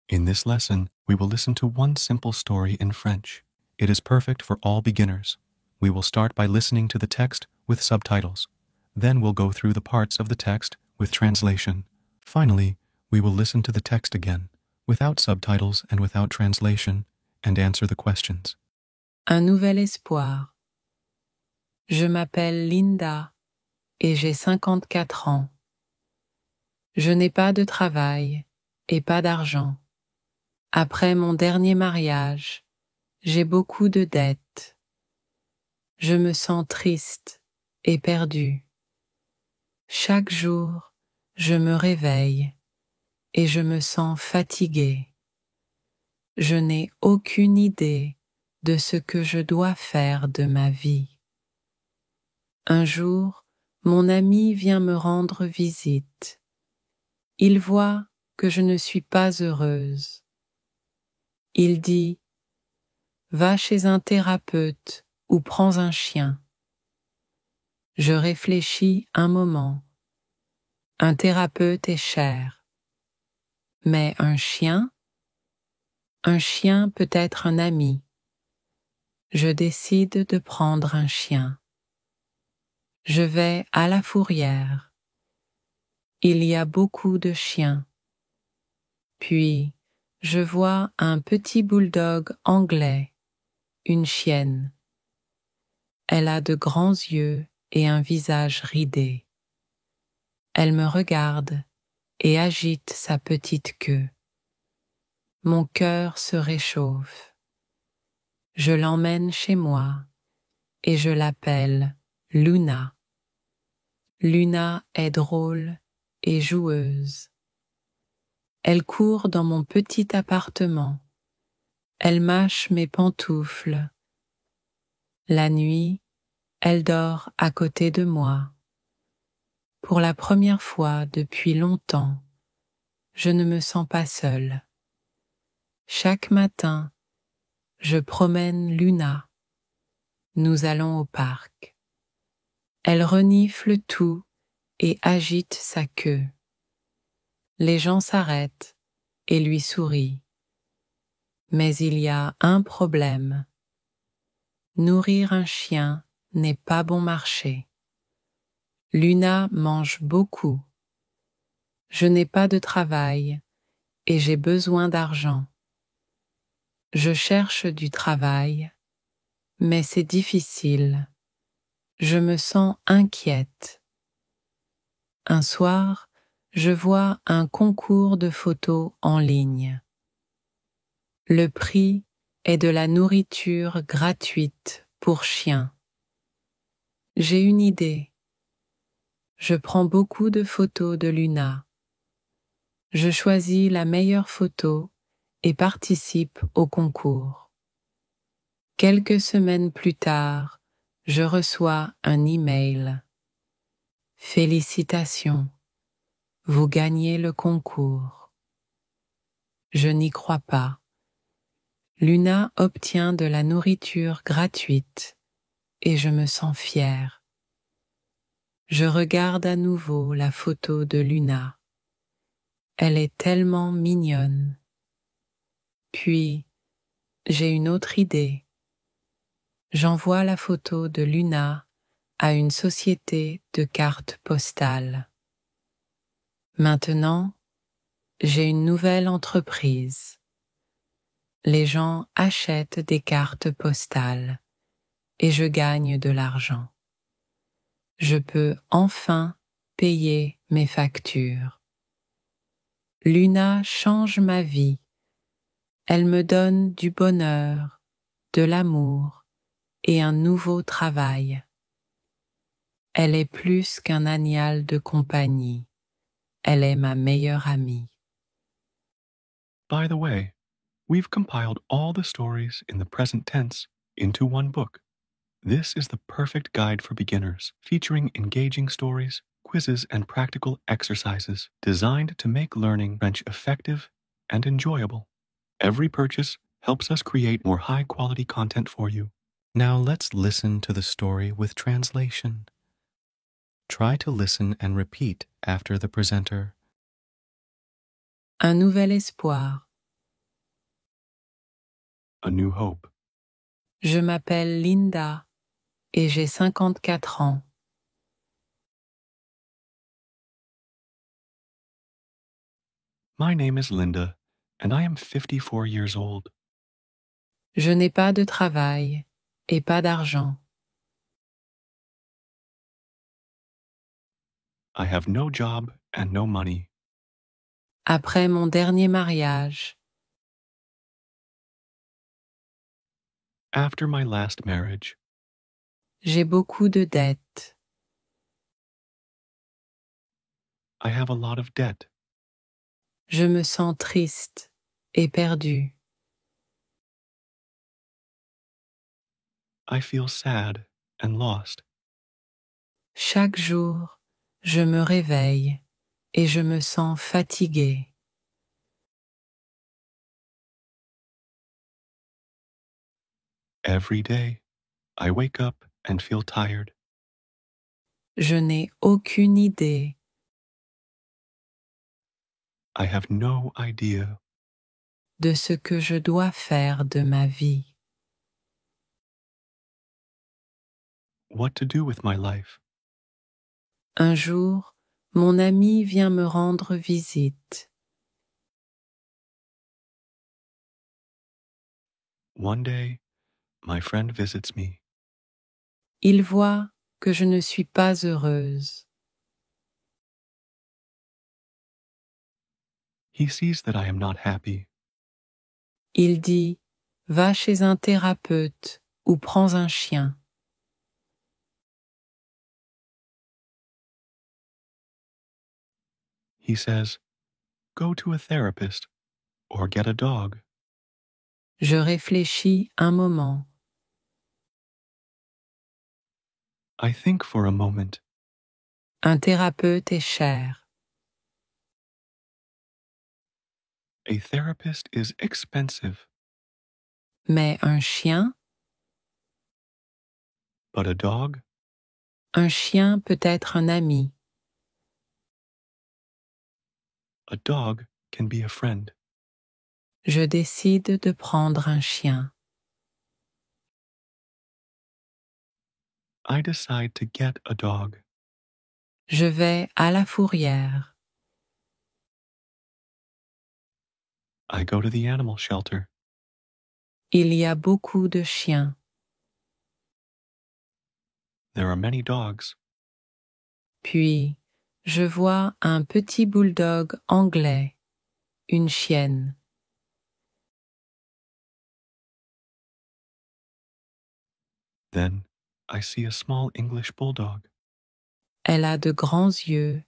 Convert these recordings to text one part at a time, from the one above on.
In this lesson, we will listen to one simple story in French. It is perfect for all beginners. We will start by listening to the text with subtitles. Then we'll go through the parts of the text with translation. Finally, we will listen to the text again, without subtitles and without translation, and answer the questions. Un nouvel espoir. Je m'appelle Linda et j'ai 54 ans. Je n'ai pas de travail et pas d'argent. Après mon dernier mariage, j'ai beaucoup de dettes. Je me sens triste et perdue. Chaque jour, je me réveille et je me sens fatiguée. Je n'ai aucune idée de ce que je dois faire de ma vie. Un jour, mon ami vient me rendre visite. Il voit que je ne suis pas heureuse. Il dit « Va chez un thérapeute ou prends un chien ». Je réfléchis un moment. Un thérapeute est cher. Mais un chien peut être un ami. Je décide de prendre un chien. Je vais à la fourrière. Il y a beaucoup de chiens. Puis, je vois un petit bulldog anglais, une chienne. Elle a de grands yeux et un visage ridé. Elle me regarde et agite sa petite queue. Mon cœur se réchauffe. Je l'emmène chez moi et je l'appelle Luna. Luna est drôle et joueuse. Elle court dans mon petit appartement. Elle mâche mes pantoufles. La nuit, elle dort à côté de moi. Pour la première fois depuis longtemps, je ne me sens pas seule. Chaque matin, je promène Luna. Nous allons au parc. Elle renifle tout et agite sa queue. Les gens s'arrêtent et lui sourient. Mais il y a un problème. Nourrir un chien n'est pas bon marché. Luna mange beaucoup. Je n'ai pas de travail et j'ai besoin d'argent. Je cherche du travail, mais c'est difficile. Je me sens inquiète. Un soir, je vois un concours de photos en ligne. Le prix est de la nourriture gratuite pour chiens. J'ai une idée. Je prends beaucoup de photos de Luna. Je choisis la meilleure photo et participe au concours. Quelques semaines plus tard, je reçois un email. Félicitations, vous gagnez le concours. Je n'y crois pas. Luna obtient de la nourriture gratuite et je me sens fière. Je regarde à nouveau la photo de Luna. Elle est tellement mignonne. Puis, j'ai une autre idée. J'envoie la photo de Luna à une société de cartes postales. Maintenant, j'ai une nouvelle entreprise. Les gens achètent des cartes postales et je gagne de l'argent. Je peux enfin payer mes factures. Luna change ma vie. Elle me donne du bonheur, de l'amour et un nouveau travail. Elle est plus qu'un animal de compagnie. Elle est ma meilleure amie. By the way, we've compiled all the stories in the present tense into one book. This is the perfect guide for beginners, featuring engaging stories, quizzes, and practical exercises designed to make learning French effective and enjoyable. Every purchase helps us create more high-quality content for you. Now let's listen to the story with translation. Try to listen and repeat after the presenter. Un nouvel espoir. a new hope. Je m'appelle Linda et j'ai 54 ans. My name is Linda, and I am 54 years old. Je n'ai pas de travail et pas d'argent. I have no job and no money. Après mon dernier mariage, After my last marriage, j'ai beaucoup de dettes. I have a lot of debt. Je me sens triste et perdue. I feel sad and lost. Chaque jour, je me réveille et je me sens fatiguée. Every day, I wake up and feel tired. Je n'ai aucune idée I have no idea de ce que je dois faire de ma vie. what to do with my life. Un jour, mon ami vient me rendre visite. One day, my friend visits me. Il voit que je ne suis pas heureuse. He sees that I am not happy. Il dit, va chez un thérapeute ou prends un chien. He says, go to a therapist or get a dog. Je réfléchis un moment. I think for a moment. Un thérapeute est cher. A therapist is expensive, Mais un chien? but a dog? Un chien peut être un ami. A dog can be a friend. Je décide de prendre un chien. I decide to get a dog. Je vais à la fourrière. I go to the animal shelter. Il y a beaucoup de chiens. There are many dogs. Puis, je vois un petit bulldog anglais, une chienne. Then I see a small English bulldog. Elle a de grands yeux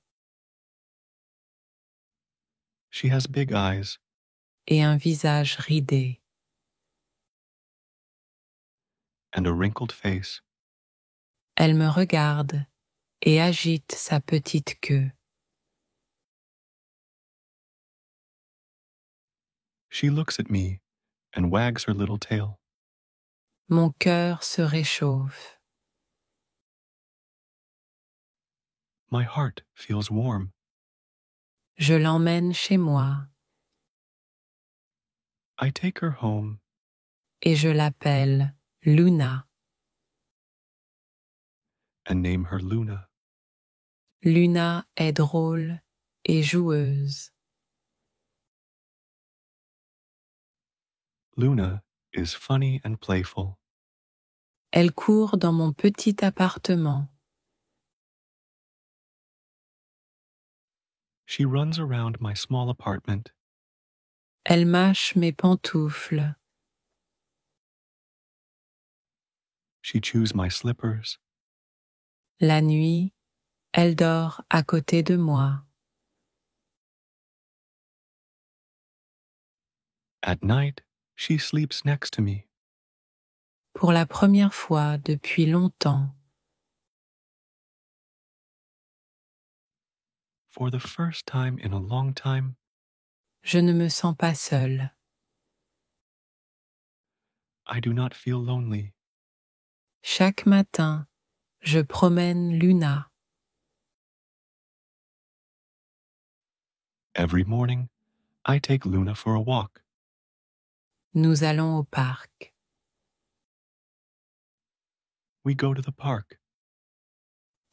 She has big eyes et un visage ridé. and a wrinkled face. Elle me regarde et agite sa petite queue. She looks at me and wags her little tail. Mon cœur se réchauffe. My heart feels warm. Je l'emmène chez moi I take her home et je l'appelle Luna. and name her Luna. Luna est drôle et joueuse. Luna is funny and playful. Elle court dans mon petit appartement. She runs around my small apartment. Elle mâche mes pantoufles. She chews my slippers. La nuit, elle dort à côté de moi. At night, she sleeps next to me. Pour la première fois depuis longtemps, For the first time in a long time, je ne me sens pas seule. I do not feel lonely. Chaque matin, je promène Luna. Every morning, I take Luna for a walk. Nous allons au parc. We go to the park.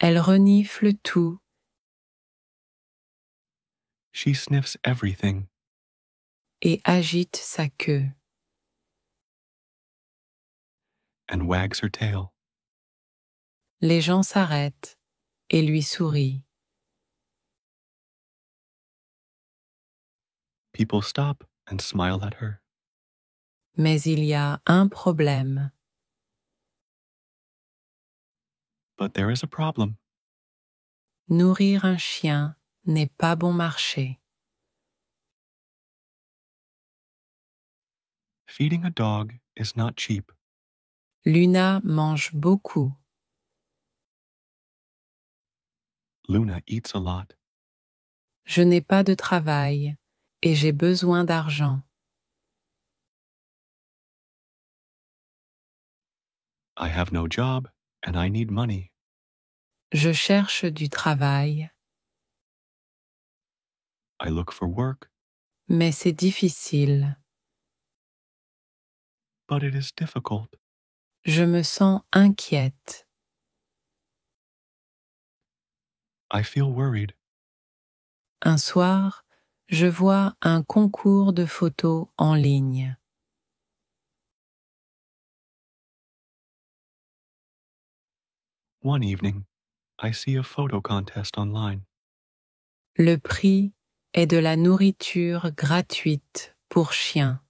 Elle renifle tout She sniffs everything et agite sa queue. and wags her tail. Les gens s'arrêtent et lui sourient. People stop and smile at her. Mais il y a un problème. But there is a problem. Nourrir un chien n'est pas bon marché. Feeding a dog is not cheap. Luna mange beaucoup. Luna eats a lot. Je n'ai pas de travail et j'ai besoin d'argent. I have no job and I need money. Je cherche du travail, I look for work, mais c'est difficile. but it is difficult. Je me sens inquiète. I feel worried. Un soir, je vois un concours de photos en ligne. One evening, I see a photo contest online. Le prix est de la nourriture gratuite pour chiens.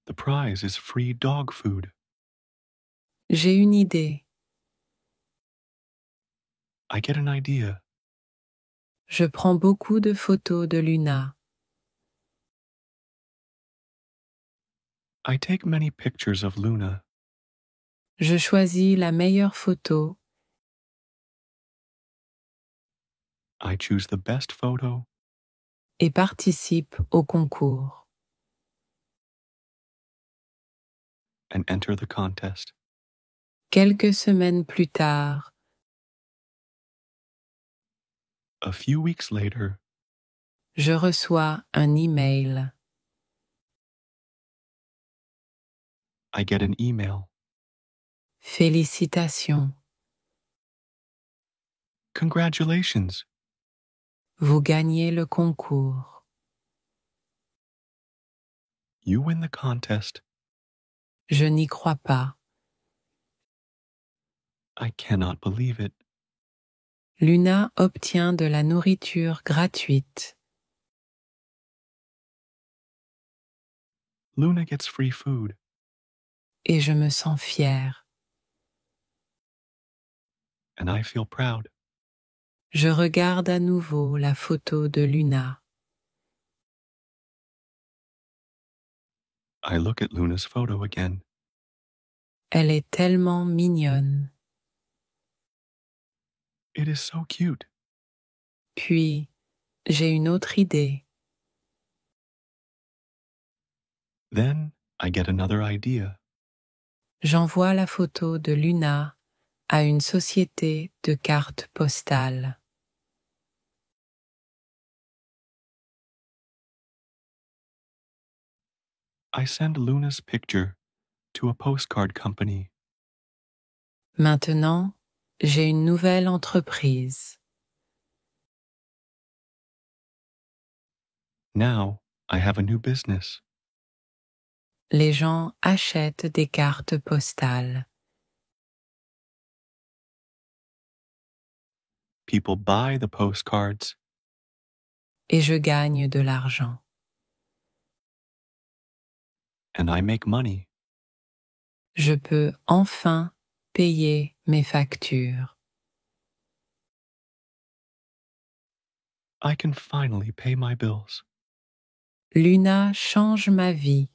The prize is free dog food. J'ai une idée. I get an idea. Je prends beaucoup de photos de Luna. I take many pictures of Luna. Je choisis la meilleure photo I choose the best photo et participe au concours. and enter the contest. Quelques semaines plus tard, A few weeks later, je reçois un email. I get an email. Félicitations, Congratulations! vous gagnez le concours. You win the contest. Je n'y crois pas. I cannot believe it. Luna obtient de la nourriture gratuite. Luna gets free food, Et je me sens fière. and I feel proud. Je regarde à nouveau la photo de Luna. I look at Luna's photo again. Elle est tellement mignonne. It is so cute. Puis, j'ai une autre idée. Then I get another idea. J'envoie la photo de Luna à une société de cartes postales. I send Luna's picture to a postcard company. Maintenant, j'ai une nouvelle entreprise. Now I have a new business. Les gens achètent des cartes postales. People buy the postcards, Et je gagne de l'argent. and I make money. Je peux enfin payer mes factures. I can finally pay my bills. Luna change ma vie.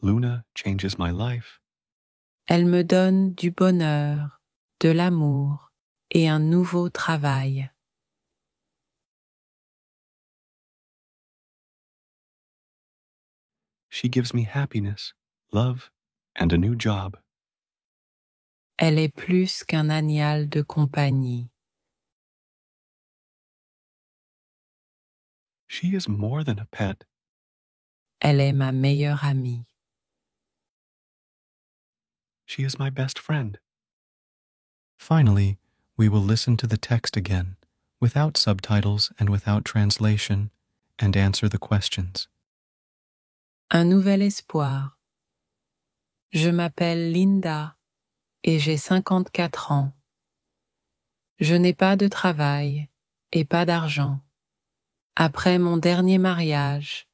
Luna changes my life. Elle me donne du bonheur, de l'amour et un nouveau travail. She gives me happiness, love, and a new job. Elle est plus qu'un animal de compagnie. She is more than a pet. Elle est ma meilleure amie. She is my best friend. Finally, we will listen to the text again, without subtitles and without translation, and answer the questions. Un nouvel espoir. Je m'appelle Linda et j'ai 54 ans. Je n'ai pas de travail et pas d'argent. Après mon dernier mariage,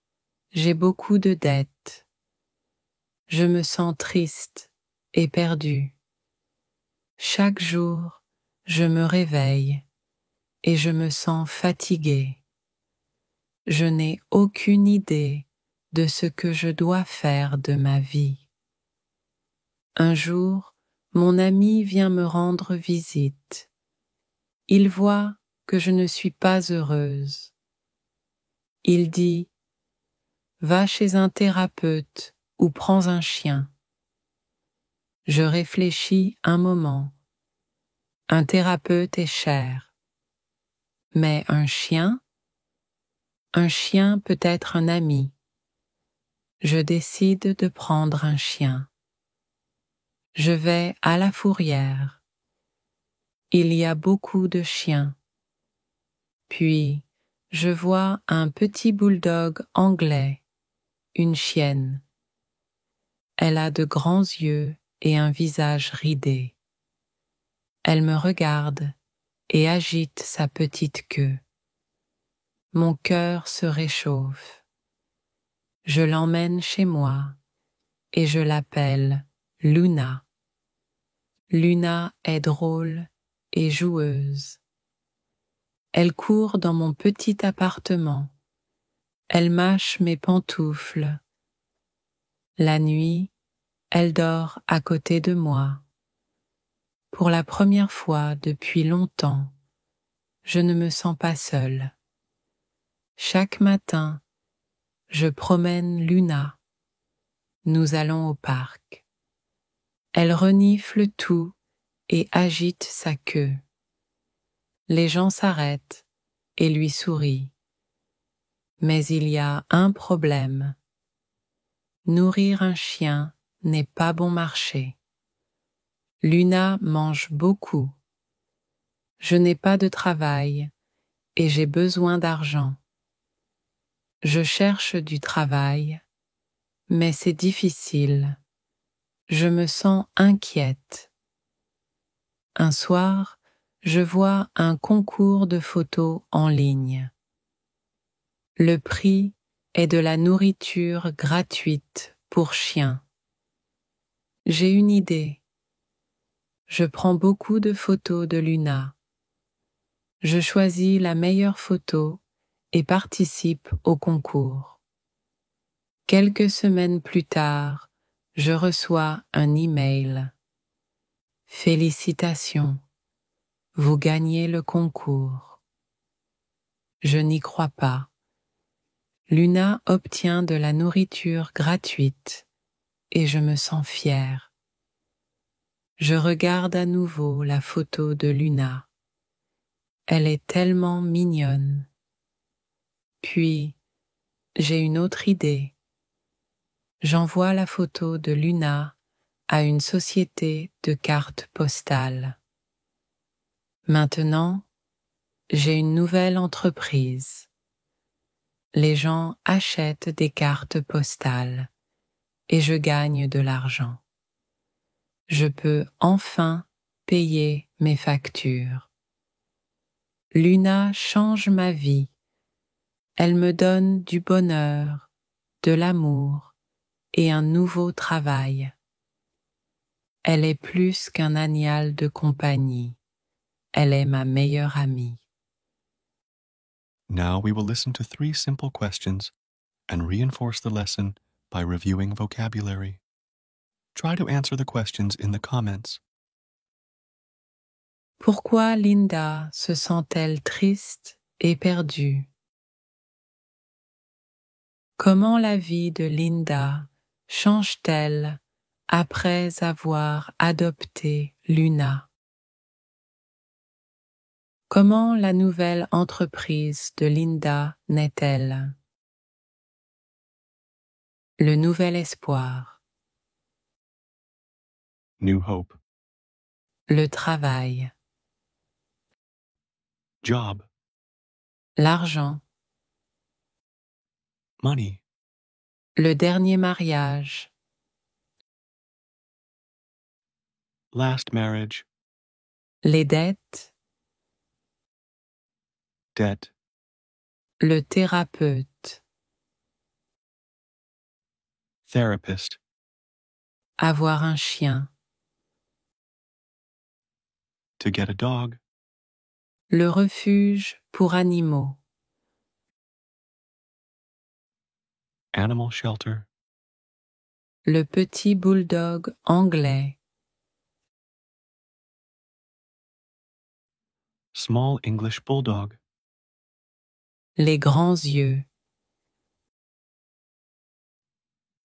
j'ai beaucoup de dettes. Je me sens triste et perdue. Chaque jour, je me réveille et je me sens fatiguée. Je n'ai aucune idée de ce que je dois faire de ma vie. Un jour, mon ami vient me rendre visite. Il voit que je ne suis pas heureuse. Il dit « Va chez un thérapeute ou prends un chien ». Je réfléchis un moment. Un thérapeute est cher. Mais un chien peut être un ami. Je décide de prendre un chien. Je vais à la fourrière. Il y a beaucoup de chiens. Puis, je vois un petit bulldog anglais, une chienne. Elle a de grands yeux et un visage ridé. Elle me regarde et agite sa petite queue. Mon cœur se réchauffe. Je l'emmène chez moi et je l'appelle Luna. Luna est drôle et joueuse. Elle court dans mon petit appartement. Elle mâche mes pantoufles. La nuit, elle dort à côté de moi. Pour la première fois depuis longtemps, je ne me sens pas seule. Chaque matin, je promène Luna. Nous allons au parc. Elle renifle tout et agite sa queue. Les gens s'arrêtent et lui sourient. Mais il y a un problème. Nourrir un chien n'est pas bon marché. Luna mange beaucoup. Je n'ai pas de travail et j'ai besoin d'argent. Je cherche du travail, mais c'est difficile. Je me sens inquiète. Un soir, je vois un concours de photos en ligne. Le prix est de la nourriture gratuite pour chiens. J'ai une idée. Je prends beaucoup de photos de Luna. Je choisis la meilleure photo et participe au concours. Quelques semaines plus tard, je reçois un email. Félicitations, vous gagnez le concours. Je n'y crois pas. Luna obtient de la nourriture gratuite et je me sens fière. Je regarde à nouveau la photo de Luna. Elle est tellement mignonne. Puis, j'ai une autre idée. J'envoie la photo de Luna à une société de cartes postales. Maintenant, j'ai une nouvelle entreprise. Les gens achètent des cartes postales et je gagne de l'argent. Je peux enfin payer mes factures. Luna change ma vie. Elle me donne du bonheur, de l'amour et un nouveau travail. Elle est plus qu'un animal de compagnie. Elle est ma meilleure amie. Now we will listen to 3 simple questions and reinforce the lesson by reviewing vocabulary. Try to answer the questions in the comments. Pourquoi Linda se sent-elle triste et perdue? Comment la vie de Linda change-t-elle après avoir adopté Luna? Comment la nouvelle entreprise de Linda naît-elle? Le nouvel espoir. New hope. Le travail. Job. L'argent. Money. Le dernier mariage. Last marriage. Les dettes. Debt. Le thérapeute. Therapist. Avoir un chien. To get a dog. Le refuge pour animaux. Animal shelter. Le petit bulldog anglais. Small English bulldog. Les grands yeux.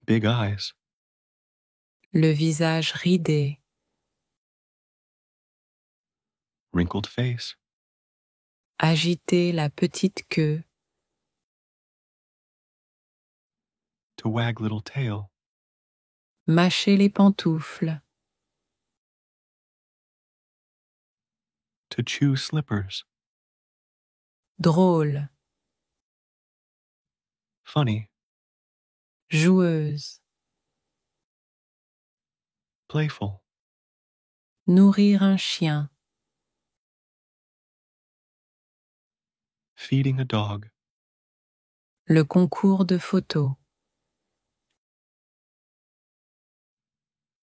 Big eyes. Le visage ridé. Wrinkled face. Agiter la petite queue. To wag little tail. Mâcher les pantoufles. To chew slippers. Drôle. Funny. Joueuse. Playful. Nourrir un chien. Feeding a dog. Le concours de photos.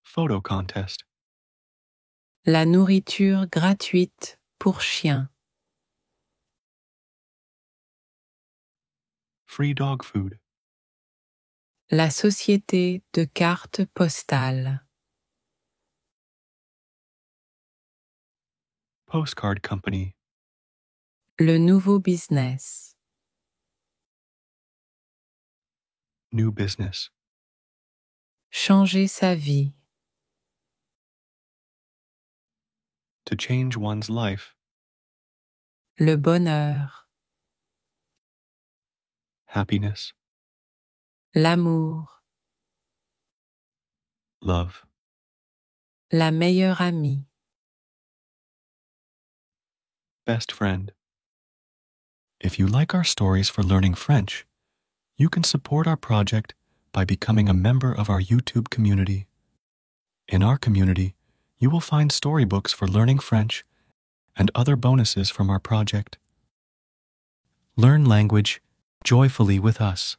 Photo contest. La nourriture gratuite pour chiens. Free dog food. La société de cartes postales. Postcard company. Le nouveau business. New business. Changer sa vie. To change one's life. Le bonheur. Happiness. L'amour. Love. La meilleure amie. Best friend. If you like our stories for learning French, you can support our project by becoming a member of our YouTube community. In our community, you will find storybooks for learning French and other bonuses from our project. Learn language joyfully with us.